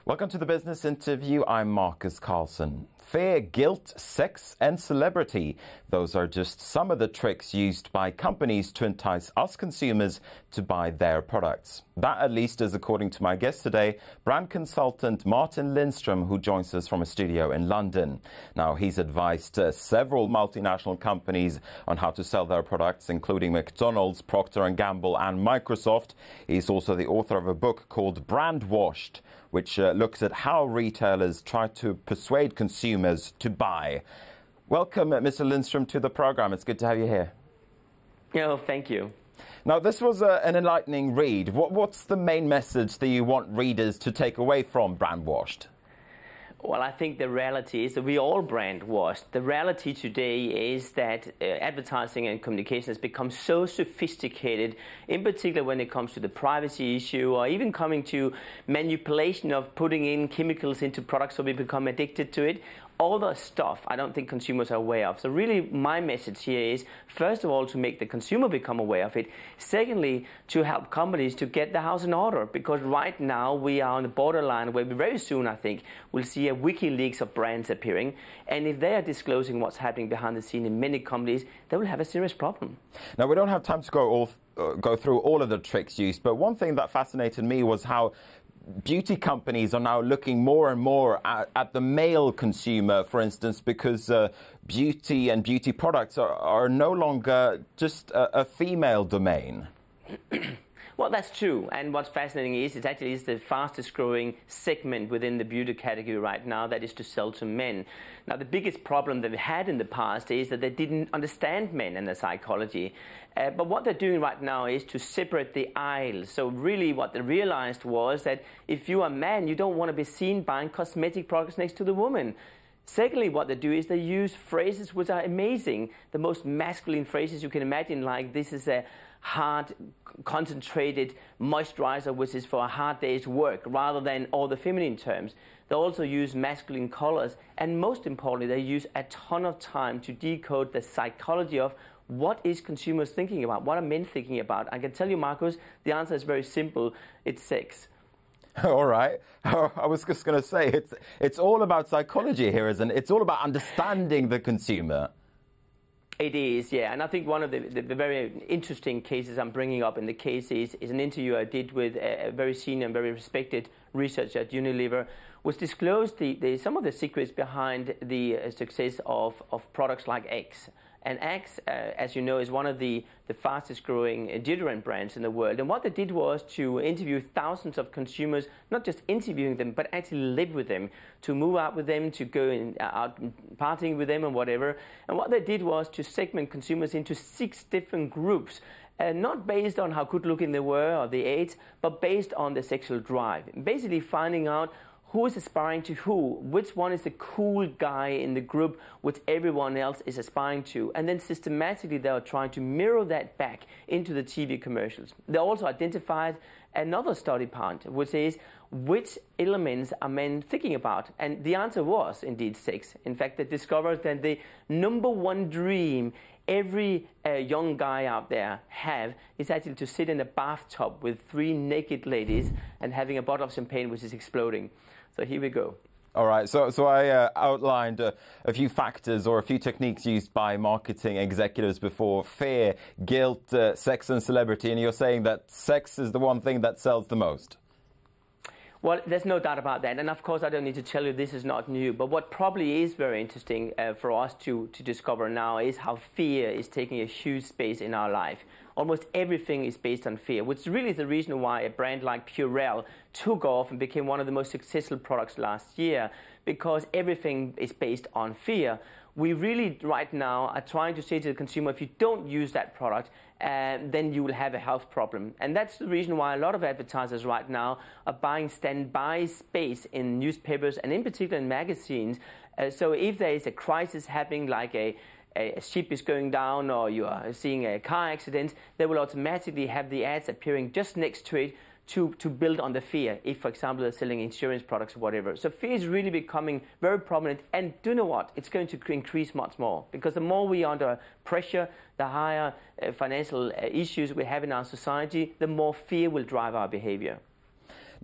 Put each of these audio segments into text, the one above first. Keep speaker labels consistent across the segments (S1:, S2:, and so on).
S1: Welcome to the Business Interview. I'm Markus Karlsson. Fear, guilt, sex and celebrity. Those are just some of the tricks used by companies to entice us consumers to buy their products. That at least is according to my guest today, brand consultant Martin Lindström, who joins us from a studio in London. Now, he's advised several multinational companies on how to sell their products, including McDonald's, Procter & Gamble and Microsoft. He's also the author of a book called Brand Washed, which looks at how retailers try to persuade consumers to buy. Welcome, Mr. Lindström, to the program. It's good to have you here.
S2: Oh, thank you.
S1: Now, this was an enlightening read. What's the main message that you want readers to take away from Brand Washed?
S2: Well, I think the reality is that we all brand washed. The reality today is that advertising and communication has become so sophisticated, in particular when it comes to the privacy issue or even coming to manipulation of putting in chemicals into products so we become addicted to it. All the stuff I don't think consumers are aware of. So really my message here is, first of all, to make the consumer become aware of it. Secondly, to help companies to get the house in order, because right now we are on the borderline where we very soon, I think, will see a WikiLeaks of brands appearing. And if they are disclosing what's happening behind the scene in many companies, they will have a serious problem.
S1: Now, we don't have time to go through all of the tricks used, but one thing that fascinated me was how beauty companies are now looking more and more at the male consumer, for instance, because beauty and beauty products are no longer just a female domain.
S2: Well, that's true. And what's fascinating is it actually is the fastest growing segment within the beauty category right now, that is to sell to men. Now, the biggest problem that we had in the past is that they didn't understand men and their psychology. But what they're doing right now is to separate the aisles. So really what they realized was that if you are a man, you don't want to be seen buying cosmetic products next to the woman. Secondly, what they do is they use phrases which are amazing. The most masculine phrases you can imagine, like this is a hard, concentrated moisturizer which is for a hard day's work, rather than all the feminine terms. They also use masculine colors, and most importantly, they use a ton of time to decode the psychology of what is consumers thinking about, what are men thinking about. I can tell you, Markus, the answer is very simple. It's sex.
S1: All right. I was just going to say, it's all about psychology here, isn't it? It's all about understanding the consumer.
S2: It is, yeah. And I think one of the very interesting cases I'm bringing up in the case is an interview I did with a very senior and very respected researcher at Unilever, which disclosed some of the secrets behind the success of products like Axe. And Axe, as you know, is one of the fastest growing deodorant brands in the world. And what they did was to interview thousands of consumers, not just interviewing them, but actually live with them, to move out with them, to go out partying with them and whatever. And what they did was to segment consumers into 6 different groups. Not based on how good looking they were or the age, but based on the sexual drive. Basically finding out who is aspiring to who, which one is the cool guy in the group which everyone else is aspiring to. And then systematically they are trying to mirror that back into the TV commercials. They also identified another study point, which is which elements are men thinking about. And the answer was indeed sex. In fact, they discovered that the #1 dream every young guy out there have is actually to sit in a bathtub with 3 naked ladies and having a bottle of champagne which is exploding. So here we go.
S1: All right. So I outlined a few factors or a few techniques used by marketing executives before: fear, guilt, sex and celebrity. And you're saying that sex is the one thing that sells the most.
S2: Well, there's no doubt about that. And of course, I don't need to tell you this is not new. But what probably is very interesting for us to discover now is how fear is taking a huge space in our life. Almost everything is based on fear, which really is the reason why a brand like Purell took off and became one of the most successful products last year, because everything is based on fear. We really, right now, are trying to say to the consumer, if you don't use that product, then you will have a health problem. And that's the reason why a lot of advertisers right now are buying standby space in newspapers and in particular in magazines. So if there is a crisis happening, like a ship is going down or you are seeing a car accident, they will automatically have the ads appearing just next to it to build on the fear, if, for example, they're selling insurance products or whatever. So fear is really becoming very prominent, and do you know what? It's going to increase much more, because the more we are under pressure, the higher financial issues we have in our society, the more fear will drive our behavior.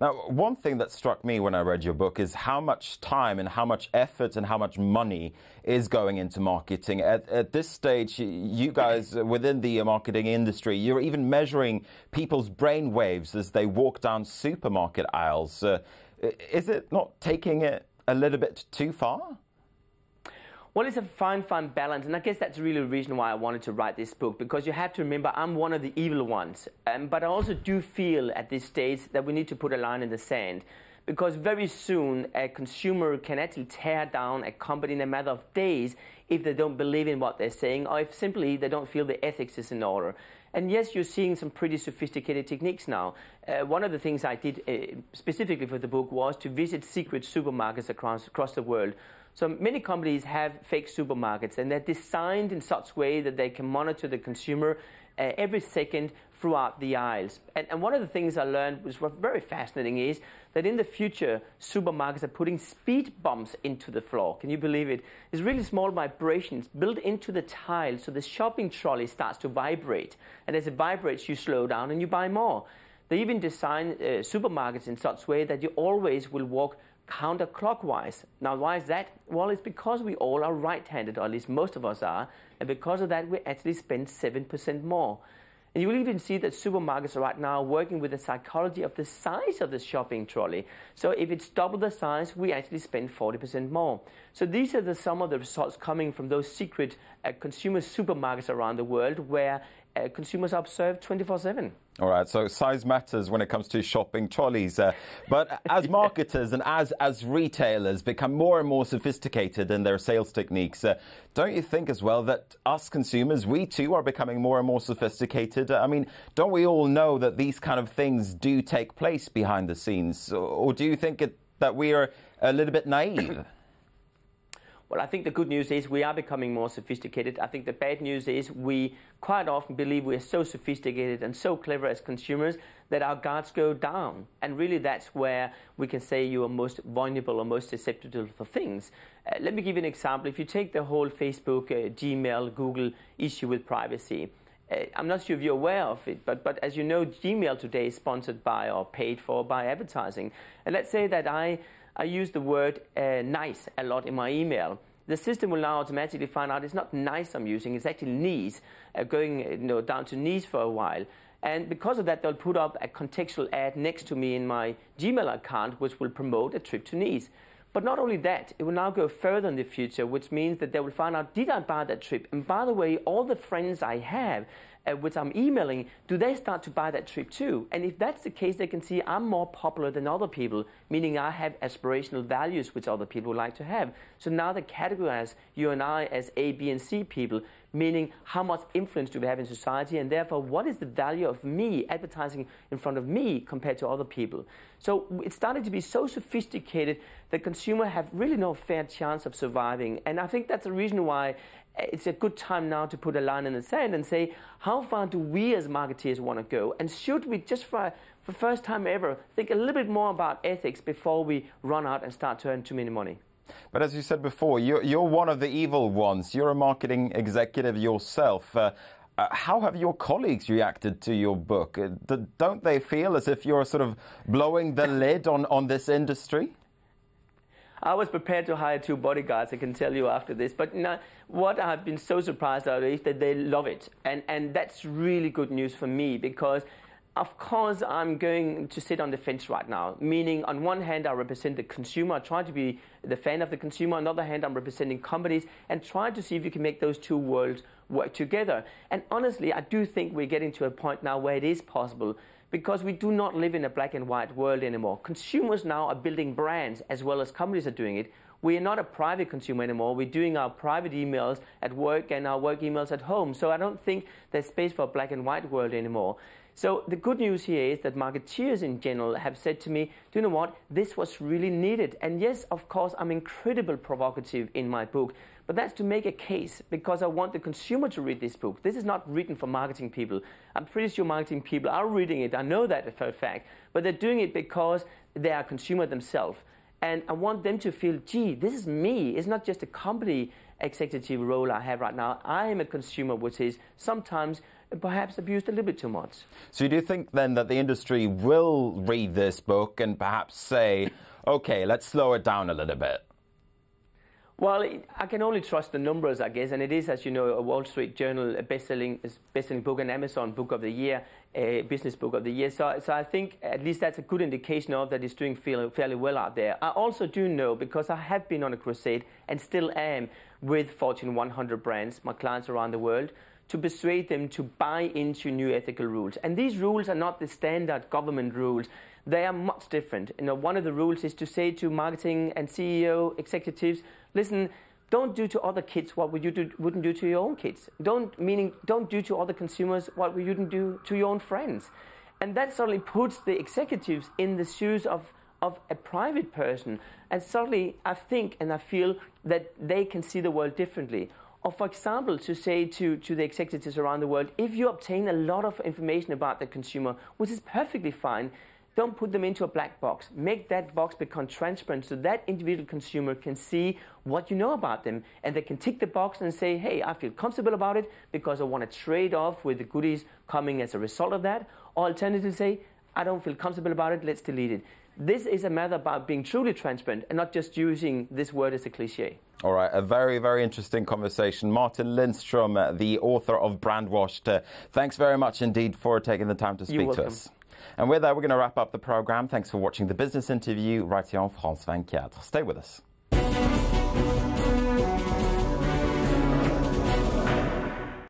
S1: Now, one thing that struck me when I read your book is how much time and how much effort and how much money is going into marketing. At this stage, you guys within the marketing industry, you're even measuring people's brain waves as they walk down supermarket aisles. Is it not taking it a little bit too far?
S2: Well, it's a fine balance, and I guess that's really the reason why I wanted to write this book, because you have to remember I'm one of the evil ones. But I also do feel at this stage that we need to put a line in the sand, because very soon a consumer can actually tear down a company in a matter of days if they don't believe in what they're saying, or if simply they don't feel the ethics is in order. And yes, you're seeing some pretty sophisticated techniques now. One of the things I did specifically for the book was to visit secret supermarkets across the world. So many companies have fake supermarkets, and they're designed in such a way that they can monitor the consumer every second throughout the aisles. And one of the things I learned, which was very fascinating, is that in the future, supermarkets are putting speed bumps into the floor. Can you believe it? It's really small vibrations built into the tile, so the shopping trolley starts to vibrate. And as it vibrates, you slow down and you buy more. They even design supermarkets in such a way that you always will walk counterclockwise. Now, why is that? Well, it's because we all are right-handed, or at least most of us are, and because of that, we actually spend 7% more. And you will even see that supermarkets are right now working with the psychology of the size of the shopping trolley. So if it's double the size, we actually spend 40% more. So these are some of the results coming from those secret consumer supermarkets around the world where consumers are observed 24/7.
S1: All right, so size matters when it comes to shopping trolleys. But as marketers and as retailers become more and more sophisticated in their sales techniques, don't you think as well that us consumers, we too are becoming more and more sophisticated? I mean, don't we all know that these kind of things do take place behind the scenes? Or do you think that we are a little bit naive?
S2: Well, I think the good news is we are becoming more sophisticated. I think the bad news is we quite often believe we are so sophisticated and so clever as consumers that our guards go down. And really that's where we can say you are most vulnerable or most susceptible for things. Let me give you an example. If you take the whole Facebook, Gmail, Google issue with privacy, I'm not sure if you're aware of it, but as you know, Gmail today is sponsored by or paid for by advertising. And let's say that I use the word nice a lot in my email. The system will now automatically find out it's not nice I'm using, it's actually Nice, going down to Nice for a while. And because of that, they'll put up a contextual ad next to me in my Gmail account, which will promote a trip to Nice. But not only that, it will now go further in the future, which means that they will find out, did I buy that trip? And by the way, all the friends I have, which I'm emailing, do they start to buy that trip too? And if that's the case, they can see I'm more popular than other people, meaning I have aspirational values which other people would like to have. So now they categorize you and I as A, B, and C people, meaning how much influence do we have in society, and therefore what is the value of me advertising in front of me compared to other people. So it's starting to be so sophisticated that consumers have really no fair chance of surviving. And I think that's the reason why it's a good time now to put a line in the sand and say, how far do we as marketeers want to go? And should we, just for the first time ever, think a little bit more about ethics before we run out and start to earn too many money?
S1: But as you said before, you're one of the evil ones. You're a marketing executive yourself. How have your colleagues reacted to your book? Don't they feel as if you're sort of blowing the lid on this industry?
S2: I was prepared to hire 2 bodyguards, I can tell you after this. But what I've been so surprised about is that they love it. And that's really good news for me, because of course I'm going to sit on the fence right now. Meaning, on one hand, I represent the consumer. I try to be the fan of the consumer. On the other hand, I'm representing companies and trying to see if you can make those two worlds work together. And honestly, I do think we're getting to a point now where it is possible, because we do not live in a black and white world anymore. Consumers now are building brands as well as companies are doing it. We are not a private consumer anymore. We're doing our private emails at work and our work emails at home. So I don't think there's space for a black and white world anymore. So the good news here is that marketeers in general have said to me, do you know what, this was really needed. And yes, of course, I'm incredibly provocative in my book, but that's to make a case, because I want the consumer to read this book. This is not written for marketing people. I'm pretty sure marketing people are reading it. I know that for a fact. But they're doing it because they are consumer themselves. And I want them to feel, gee, this is me. It's not just a company executive role I have right now. I am a consumer, which is sometimes perhaps abused a little bit too much.
S1: So you do think then that the industry will read this book and perhaps say, okay, let's slow it down a little bit?
S2: Well, I can only trust the numbers, I guess, and it is, as you know, a Wall Street Journal a best-selling book, an Amazon Book of the Year, a Business Book of the Year. So I think at least that's a good indication of that it's doing fairly well out there. I also do know, because I have been on a crusade and still am with Fortune 100 brands, my clients around the world, to persuade them to buy into new ethical rules. And these rules are not the standard government rules. They are much different. You know, one of the rules is to say to marketing and CEO executives, listen, don't do to other kids what wouldn't do to your own kids. Don't do to other consumers what we wouldn't do to your own friends. And that suddenly puts the executives in the shoes of a private person. And suddenly I think and I feel that they can see the world differently. Or for example, to say to the executives around the world, if you obtain a lot of information about the consumer, which is perfectly fine, don't put them into a black box. Make that box become transparent so that individual consumer can see what you know about them. And they can tick the box and say, hey, I feel comfortable about it because I want to trade off with the goodies coming as a result of that. Or alternatively say, I don't feel comfortable about it, let's delete it. This is a matter about being truly transparent and not just using this word as a cliche.
S1: All right, a very, very interesting conversation. Martin Lindstrom, the author of Brandwashed. Thanks very much indeed for taking the time to speak to us. And with that, we're going to wrap up the programme. Thanks for watching the business interview right here on France 24. Stay with us.